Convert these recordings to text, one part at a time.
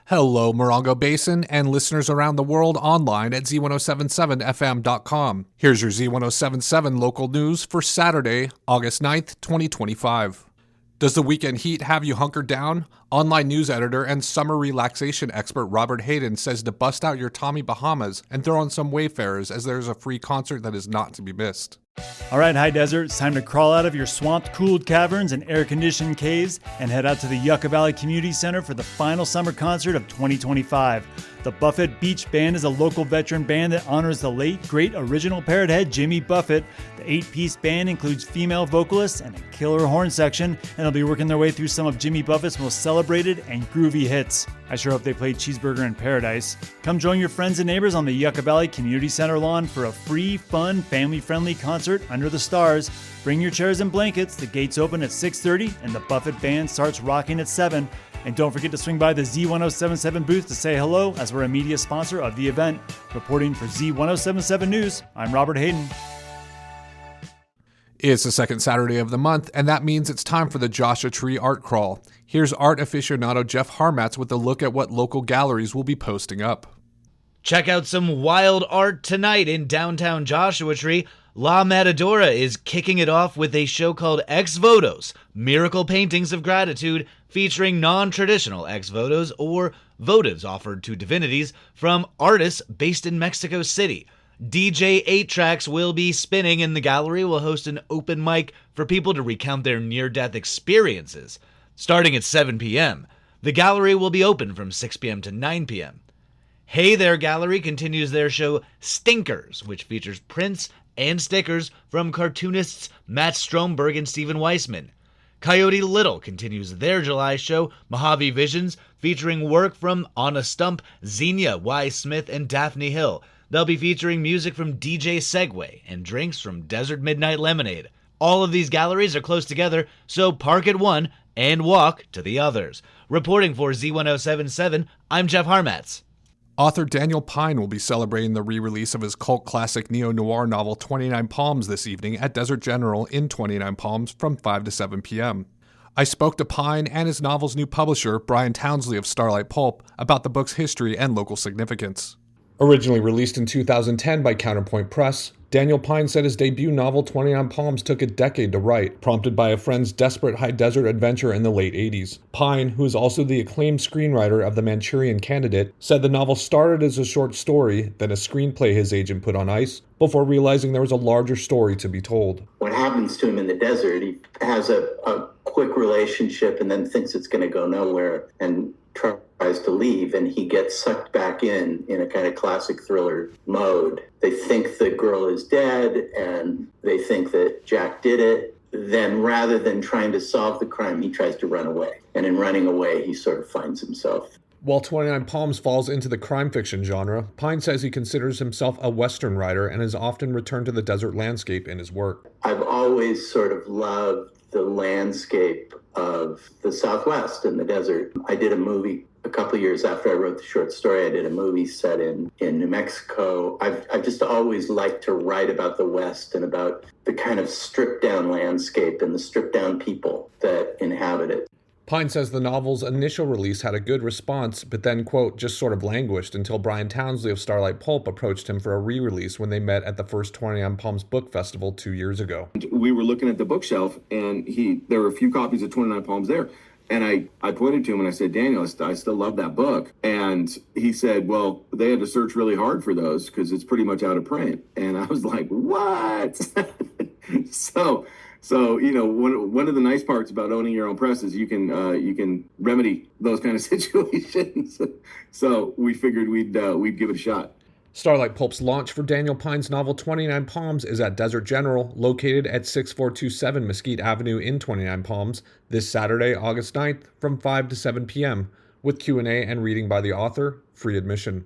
Hello, Morongo Basin and listeners around the world online at Z107.7fm.com. Here's your Z107.7 local news for Saturday, August 9th, 2025. Does the weekend heat have you hunkered down? Online news editor and summer relaxation expert Robert Hayden says to bust out your Tommy Bahamas and throw on some Wayfarers as there's a free concert that is not to be missed. All right, High Desert, it's time to crawl out of your swamped, cooled caverns and air-conditioned caves and head out to the Yucca Valley Community Center for the final summer concert of 2025. The Buffett Beach Band is a local veteran band that honors the late, great original Parrot Head Jimmy Buffett. The 8-piece band includes female vocalists and a killer horn section, and they'll be working their way through some of Jimmy Buffett's most celebrated and groovy hits. I sure hope they play Cheeseburger in Paradise. Come join your friends and neighbors on the Yucca Valley Community Center lawn for a free, fun, family-friendly concert under the stars. Bring your chairs and blankets. The gates open at 6:30 and the Buffett Band starts rocking at 7. And don't forget to swing by the Z107.7 booth to say hello, as we're a media sponsor of the event. Reporting for Z107.7 News, I'm Robert Hayden. It's the second Saturday of the month, and that means it's time for the Joshua Tree Art Crawl. Here's art aficionado Jeff Harmatz with a look at what local galleries will be posting up. Check out some wild art tonight in downtown Joshua Tree. La Matadora is kicking it off with a show called Ex Votos, Miracle Paintings of Gratitude, featuring non-traditional ex votos or votives offered to divinities from artists based in Mexico City. DJ 8-Tracks will be spinning, and the gallery will host an open mic for people to recount their near-death experiences. Starting at 7 p.m., the gallery will be open from 6 p.m. to 9 p.m. Hey There Gallery continues their show Stinkers, which features prints and stickers from cartoonists Matt Stromberg and Stephen Weissman. Coyote Little continues their July show, Mojave Visions, featuring work from On a Stump, Xenia Y. Smith, and Daphne Hill. They'll be featuring music from DJ Segway and drinks from Desert Midnight Lemonade. All of these galleries are close together, so park at one and walk to the others. Reporting for Z107.7, I'm Jeff Harmatz. Author Daniel Pyne will be celebrating the re-release of his cult classic neo-noir novel 29 Palms this evening at Desert General in 29 Palms from 5 to 7 p.m. I spoke to Pyne and his novel's new publisher, Brian Townsley of Starlight Pulp, about the book's history and local significance. Originally released in 2010 by Counterpoint Press, Daniel Pyne said his debut novel 29 Palms took a decade to write, prompted by a friend's desperate high desert adventure in the late 80s. Pyne, who is also the acclaimed screenwriter of The Manchurian Candidate, said the novel started as a short story, then a screenplay his agent put on ice, before realizing there was a larger story to be told. What happens to him in the desert, he has a quick relationship and then thinks it's going to go nowhere and tries to leave, and he gets sucked back in a kind of classic thriller mode. They think the girl is dead and they think that Jack did it. Then rather than trying to solve the crime, he tries to run away. And in running away, he sort of finds himself. While 29 Palms falls into the crime fiction genre, Pyne says he considers himself a Western writer and has often returned to the desert landscape in his work. I've always sort of loved the landscape of the Southwest and the desert. I did a movie a couple of years after I wrote the short story. I did a movie set in New Mexico. I've just always liked to write about the West and about the kind of stripped down landscape and the stripped down people that inhabit it. Pyne says the novel's initial release had a good response, but then, quote, just sort of languished until Brian Townsley of Starlight Pulp approached him for a re-release when they met at the first 29 Palms Book Festival 2 years ago. We were looking at the bookshelf, and there were a few copies of 29 Palms there. And I pointed to him and I said, Daniel, I still love that book. And he said, well, they had to search really hard for those because it's pretty much out of print. And I was like, what? So you know, one of the nice parts about owning your own press is you can remedy those kind of situations. So we figured we'd give it a shot. Starlight Pulp's launch for Daniel Pyne's novel 29 Palms is at Desert General, located at 6427 Mesquite Avenue in 29 Palms, this Saturday, August 9th, from 5 to 7 p.m., with Q&A and reading by the author, free admission.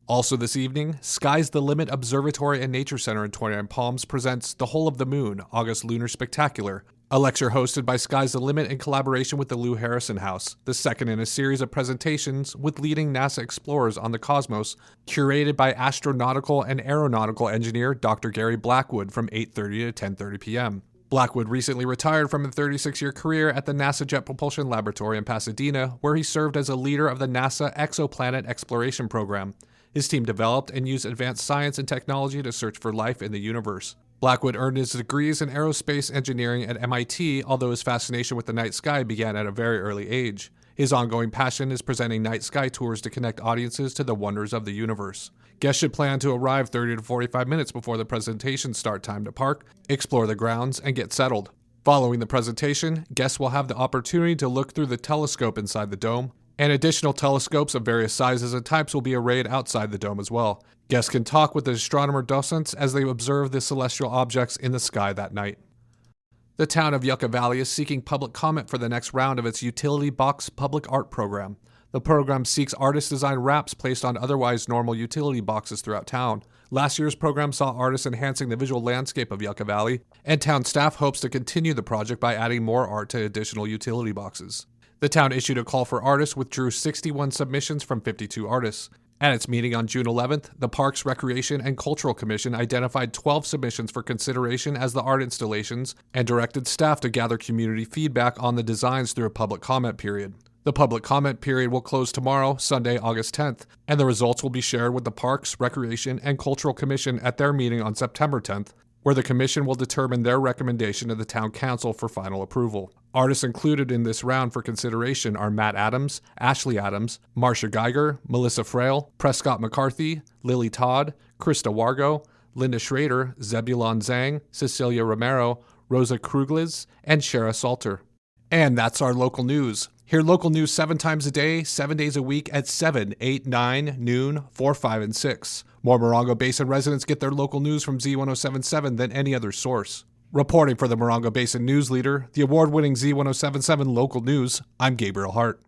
Also this evening, Sky's the Limit Observatory and Nature Center in 29 Palms presents The Whole of the Moon, August Lunar Spectacular, a lecture hosted by Sky's the Limit in collaboration with the Lou Harrison House, the second in a series of presentations with leading NASA explorers on the cosmos, curated by astronautical and aeronautical engineer Dr. Gary Blackwood from 8:30 to 10:30 p.m. Blackwood recently retired from a 36-year career at the NASA Jet Propulsion Laboratory in Pasadena, where he served as a leader of the NASA Exoplanet Exploration Program. His team developed and used advanced science and technology to search for life in the universe. Blackwood earned his degrees in aerospace engineering at MIT, although his fascination with the night sky began at a very early age. His ongoing passion is presenting night sky tours to connect audiences to the wonders of the universe. Guests should plan to arrive 30 to 45 minutes before the presentation start time to park, explore the grounds, and get settled. Following the presentation, guests will have the opportunity to look through the telescope inside the dome, and additional telescopes of various sizes and types will be arrayed outside the dome as well. Guests can talk with the astronomer docents as they observe the celestial objects in the sky that night. The town of Yucca Valley is seeking public comment for the next round of its Utility Box Public Art Program. The program seeks artist-designed wraps placed on otherwise normal utility boxes throughout town. Last year's program saw artists enhancing the visual landscape of Yucca Valley, and town staff hopes to continue the project by adding more art to additional utility boxes. The town issued a call for artists, withdrew 61 submissions from 52 artists. At its meeting on June 11th, the Parks, Recreation, and Cultural Commission identified 12 submissions for consideration as the art installations and directed staff to gather community feedback on the designs through a public comment period. The public comment period will close tomorrow, Sunday, August 10th, and the results will be shared with the Parks, Recreation, and Cultural Commission at their meeting on September 10th, where the commission will determine their recommendation to the town council for final approval. Artists included in this round for consideration are Matt Adams, Ashley Adams, Marcia Geiger, Melissa Frail, Prescott McCarthy, Lily Todd, Krista Wargo, Linda Schrader, Zebulon Zhang, Cecilia Romero, Rosa Krugliz, and Shara Salter. And that's our local news. Hear local news 7 times a day, 7 days a week at 7, 8, 9, noon, 4, 5, and 6. More Morongo Basin residents get their local news from Z107.7 than any other source. Reporting for the Morongo Basin News Leader, the award-winning Z107.7 Local News, I'm Gabriel Hart.